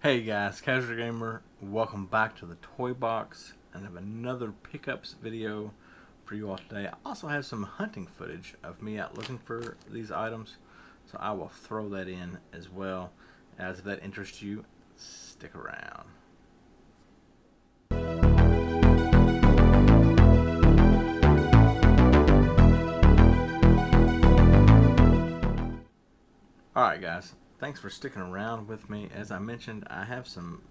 Hey guys, Casual Gamer, welcome back to the Toy Box, and I have another pickups video for you all today. I also have some hunting footage of me out looking for these items, so I will throw that in as well. As if that interests you, stick around. Alright guys, thanks for sticking around with me. As I mentioned, I have some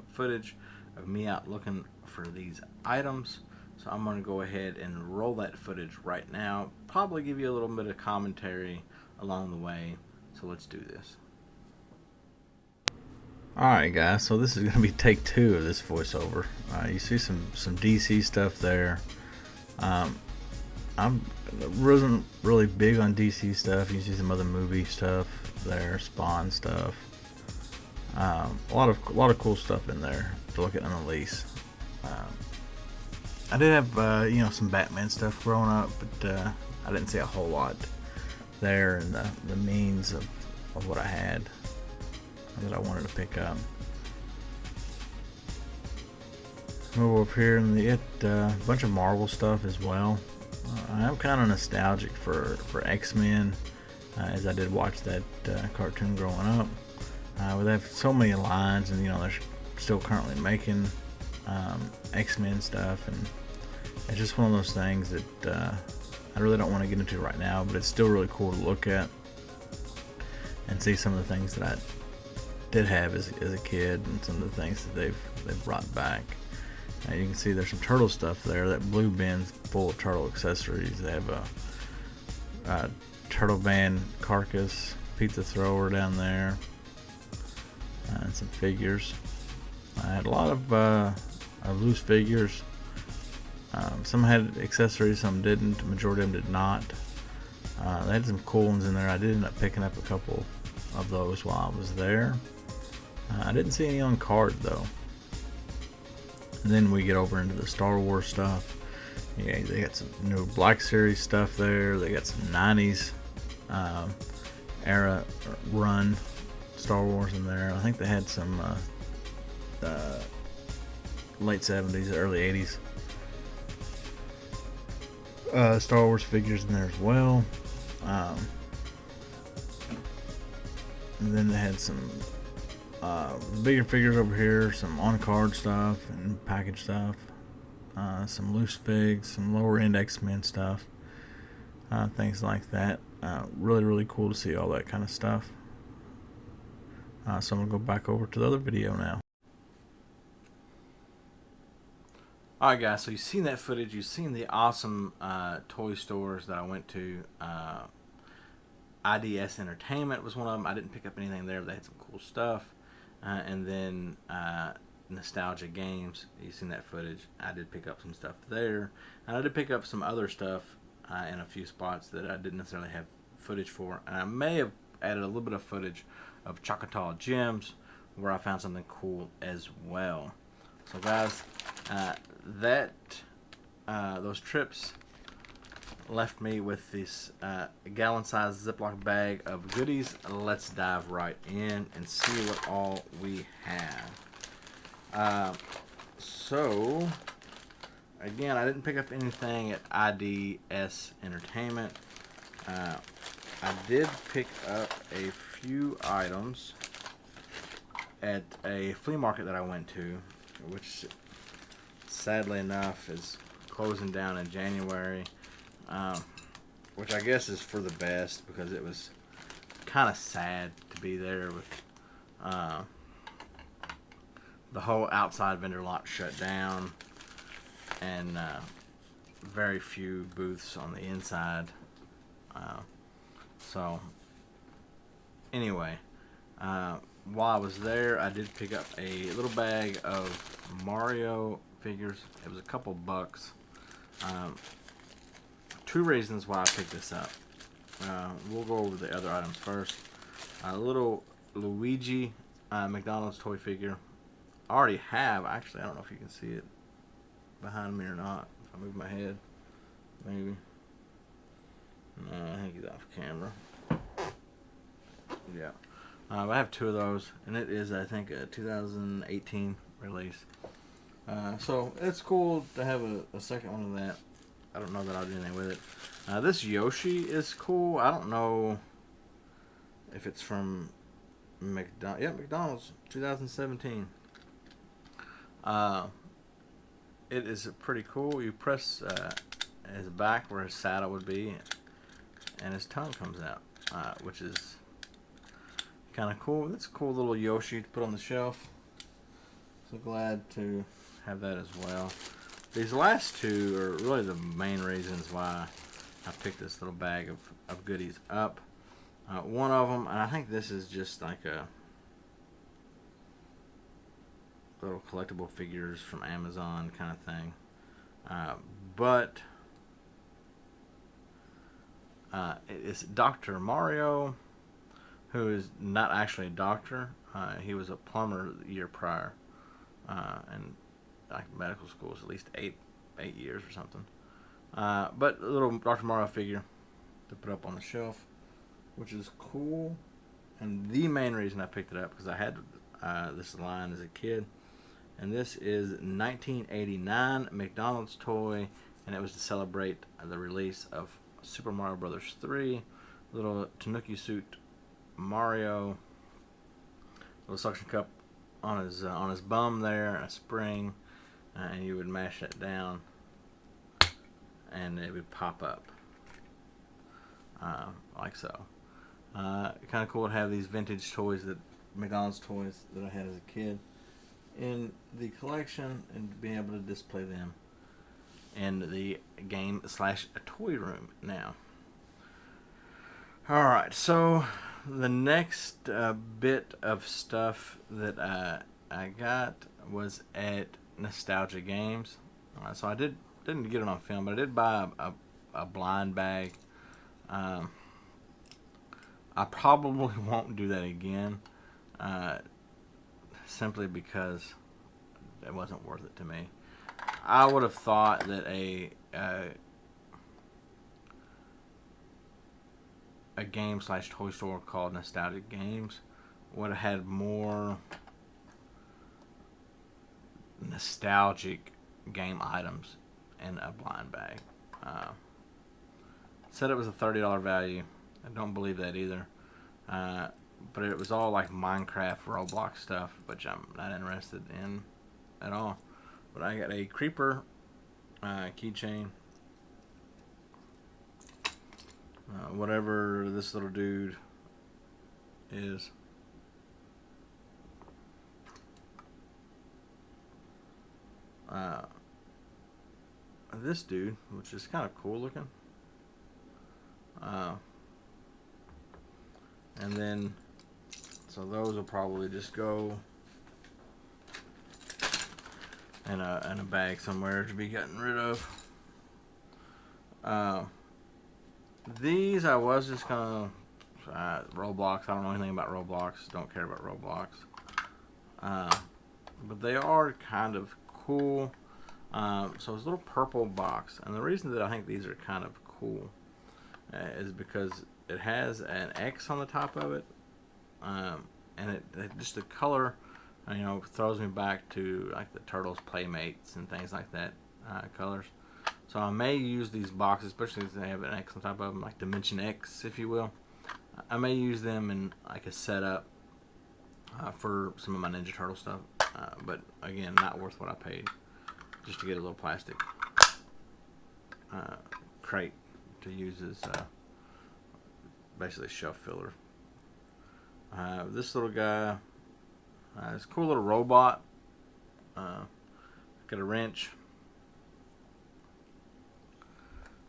footage of me out looking for these items. So I'm going to go ahead and roll that footage right now. Probably give you a little bit of commentary along the way. So let's do this. Alright guys, so this is going to be take two of this voiceover. You see some DC stuff there. I wasn't really big on DC stuff. You see some other movie stuff there, Spawn stuff. A lot of cool stuff in there to look at on the lease. I did have some Batman stuff growing up, but I didn't see a whole lot there in the means of what I had that I wanted to pick up. Move up here and get a bunch of Marvel stuff as well. I'm kind of nostalgic for X-Men, as I did watch that cartoon growing up. They have so many lines, and they're still currently making X-Men stuff, and it's just one of those things that I really don't want to get into right now, but it's still really cool to look at and see some of the things that I did have as a kid, and some of the things that they've brought back. You can see there's some turtle stuff there. That blue bin's full of turtle accessories. They have a turtle band carcass, pizza thrower down there, and some figures. I had a lot of loose figures. Some had accessories, some didn't. The majority of them did not. They had some cool ones in there. I did end up picking up a couple of those while I was there. I didn't see any on card though. And then we get over into the Star Wars stuff. Yeah, they got some new Black Series stuff there. They got some 90s era run Star Wars in there. I think they had some late 70s, early 80s Star Wars figures in there as well. And then they had some bigger figures over here, some on-card stuff and package stuff, some loose figs, some lower-end X-Men stuff, things like that. Really cool to see all that kind of stuff. So I'm going to go back over to the other video now. Alright guys, so you've seen that footage, you've seen the awesome toy stores that I went to. IDS Entertainment was one of them. I didn't pick up anything there, but they had some cool stuff. And then Nostalgia Games, you've seen that footage. I did pick up some stuff there. And I did pick up some other stuff in a few spots that I didn't necessarily have footage for. And I may have added a little bit of footage of Choctaw Gems where I found something cool as well. So guys, those trips left me with this gallon-sized Ziploc bag of goodies. Let's dive right in and see what all we have. So, again, I didn't pick up anything at IDS Entertainment. I did pick up a few items at a flea market that I went to, which sadly enough is closing down in January. Which I guess is for the best, because it was kind of sad to be there with the whole outside vendor lot shut down and very few booths on the inside. So anyway, while I was there, I did pick up a little bag of Mario figures. It was a couple bucks. Two reasons why I picked this up. We'll go over the other items first. A little Luigi McDonald's toy figure. I already have. Actually, I don't know if you can see it behind me or not. If I move my head, maybe. No, I think he's off camera. Yeah. But I have 2 of those, and it is, I think, a 2018 release. So it's cool to have a second one of that. I don't know that I'll do anything with it. This Yoshi is cool. I don't know if it's from McDonald's. Yeah, McDonald's, 2017. It is pretty cool. You press his back where his saddle would be, and his tongue comes out, which is kind of cool. That's a cool little Yoshi to put on the shelf. So glad to have that as well. These last 2 are really the main reasons why I picked this little bag of goodies up. One of them, and I think this is just like a little collectible figures from Amazon kind of thing. But it's Dr. Mario, who is not actually a doctor. He was a plumber the year prior, and like medical school is at least eight years or something. But a little Dr. Mario figure to put up on the shelf, which is cool. And the main reason I picked it up because I had this line as a kid, and this is 1989 McDonald's toy, and it was to celebrate the release of Super Mario Brothers 3. Little Tanuki suit Mario, little suction cup on his bum there, a spring, and you would mash that down, and it would pop up like so. Kind of cool to have these vintage toys, that McDonald's toys that I had as a kid, in the collection, and being able to display them in the game / toy room now. Alright, so the next bit of stuff that I got was at Nostalgia Games. So I didn't get it on film, but I did buy a blind bag. I probably won't do that again, simply because it wasn't worth it to me. I would have thought that a game / toy store called Nostalgic Games would have had more nostalgic game items in a blind bag. Said it was a $30 value. I don't believe that either. But it was all like Minecraft, Roblox stuff, which I'm not interested in at all. But I got a Creeper keychain. Whatever this little dude is. This dude, which is kind of cool looking. And then, so those will probably just go in a bag somewhere to be gotten rid of. These I was just gonna Roblox. I don't know anything about Roblox. Don't care about Roblox. But they are kind of cool. So it's a little purple box, and the reason that I think these are kind of cool is because it has an X on the top of it, and it just the color, throws me back to like the Turtles Playmates and things like that colors. So I may use these boxes, especially if they have an X on top of them, like Dimension X, if you will. I may use them in like a setup for some of my Ninja Turtle stuff, but again, not worth what I paid just to get a little plastic crate to use as basically shelf filler. This little guy, this cool little robot. Got a wrench.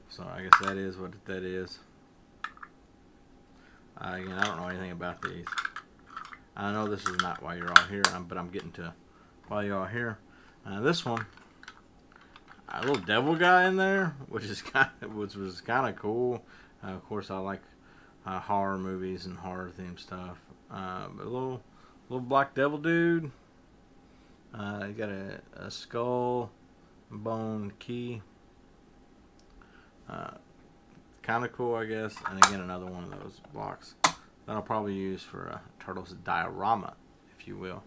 So I guess that is what that is. Again, I don't know anything about these. I know this is not why you're all here, but I'm getting to why you're all here. This one, a little devil guy in there, which was kind of cool. Of course, I like horror movies and horror themed stuff. But a little black devil dude. You got a skull bone key. Kind of cool, I guess. And again, another one of those blocks. that I'll probably use for a Turtles diorama, if you will.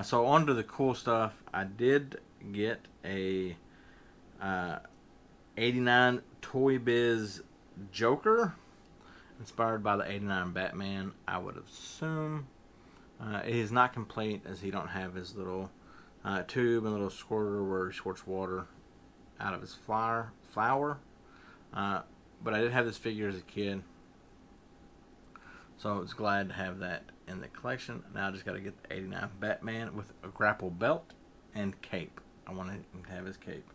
So on to the cool stuff. I did get a 89 Toy Biz Joker, inspired by the 89 Batman, I would assume. It is not complete, as he don't have his little tube and little squirter where he squirts water out of his flower. But I did have this figure as a kid, so I was glad to have that in the collection. Now I just got to get the 89 Batman with a grapple belt and cape. I want him to have his cape.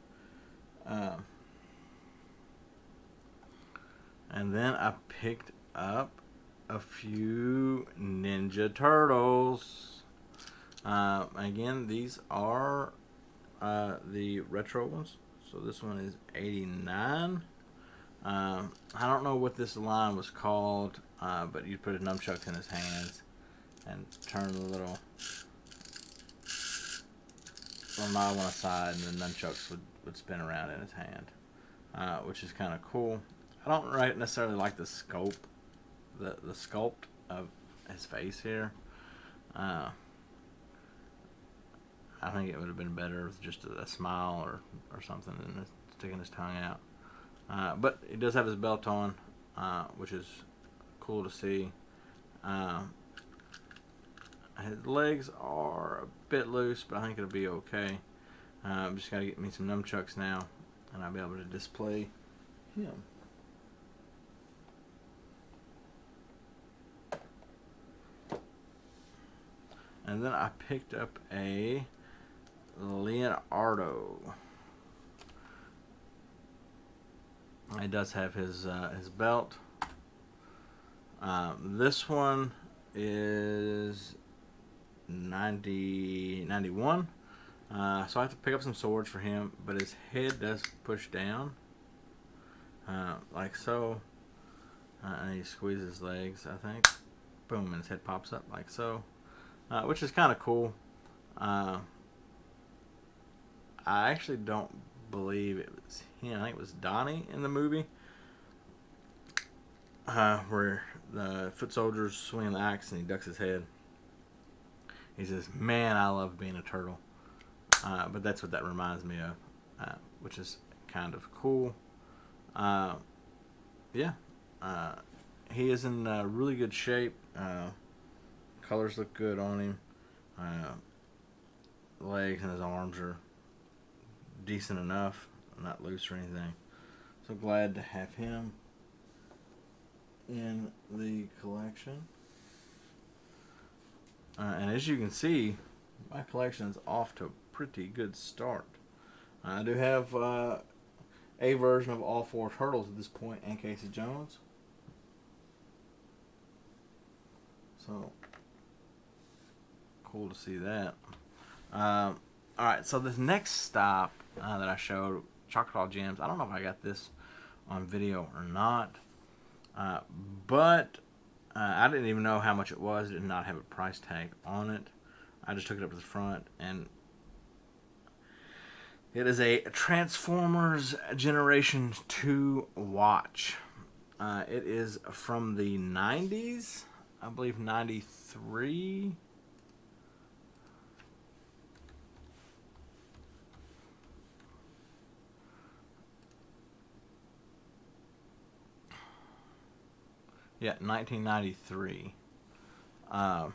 And then I picked up a few Ninja Turtles. Again, these are the retro ones. So this one is 89. I don't know what this line was called, but you put a nunchucks in his hands and turn the little knob on the side, and the nunchucks would spin around in his hand, which is kind of cool. I don't necessarily like the sculpt of his face here. I think it would have been better with just a smile or something, and sticking his tongue out. But he does have his belt on, which is cool to see. His legs are a bit loose, but I think it'll be okay. I'm just got to get me some nunchucks now, and I'll be able to display him. And then I picked up a Leonardo. He does have his belt. This one is 91. So I have to pick up some swords for him, but his head does push down, like so. And he squeezes his legs, I think. Boom, and his head pops up like so. Which is kind of cool. I actually don't believe it was him. I think it was Donnie in the movie, where the foot soldier's swinging the axe and he ducks his head. He says, "Man, I love being a turtle." But that's what that reminds me of, which is kind of cool. Yeah, he is in really good shape. Colors look good on him. Legs and his arms are decent enough, not loose or anything. So glad to have him in the collection. And as you can see, my collection is off to a pretty good start. I do have a version of all four turtles at this point, and Casey Jones. So cool to see that. Alright, so this next stop that I showed, Chocolate Gems, I don't know if I got this on video or not, but I didn't even know how much it was. It did not have a price tag on it. I just took it up to the front, and it is a Transformers Generation 2 watch. It is from the 90s, I believe 93. Yeah, 1993. I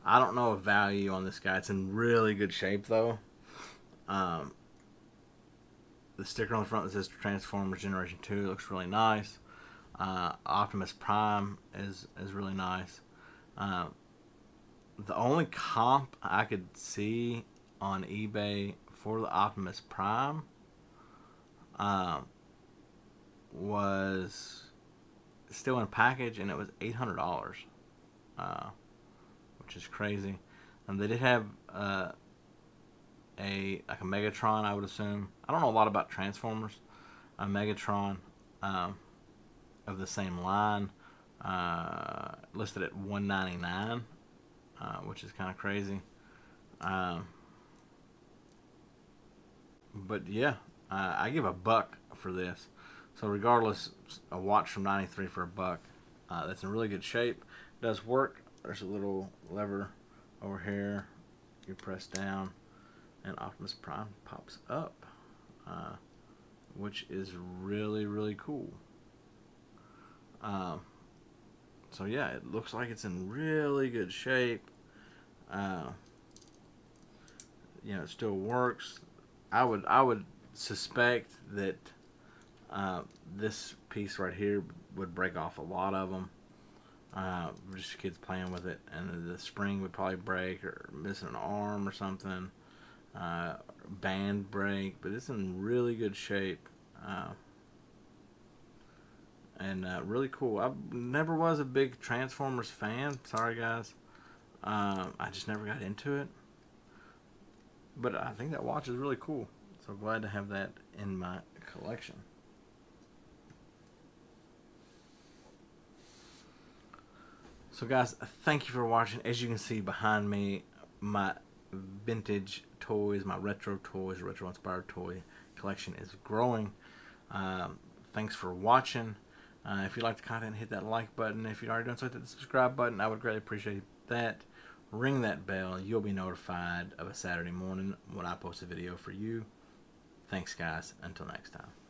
don't know a value on this guy. It's in really good shape, though. The sticker on the front that says Transformers Generation 2 looks really nice. Optimus Prime is really nice. The only comp I could see on eBay for the Optimus Prime was still in a package, and it was $800, which is crazy. And they did have a Megatron, I would assume. I don't know a lot about Transformers. A Megatron of the same line, listed at $199, which is kind of crazy. But yeah, I give $1 for this. So regardless, a watch from '93 for $1 That's in really good shape. It does work. There's a little lever over here. You press down, and Optimus Prime pops up, which is really, really cool. So yeah, it looks like it's in really good shape. It still works. I would suspect that this piece right here would break off a lot of them. Just kids playing with it, and the spring would probably break, or missing an arm or something. Band break, but it's in really good shape. And really cool. I never was a big Transformers fan. Sorry, guys. I just never got into it. But I think that watch is really cool. So glad to have that in my collection. So guys, thank you for watching. As you can see behind me, my vintage toys, my retro toys, retro inspired toy collection is growing. Thanks for watching. If you like the content, hit that like button. If you already done so, hit the subscribe button. I would greatly appreciate that. Ring that bell. You'll be notified of a Saturday morning when I post a video for you. Thanks, guys. Until next time.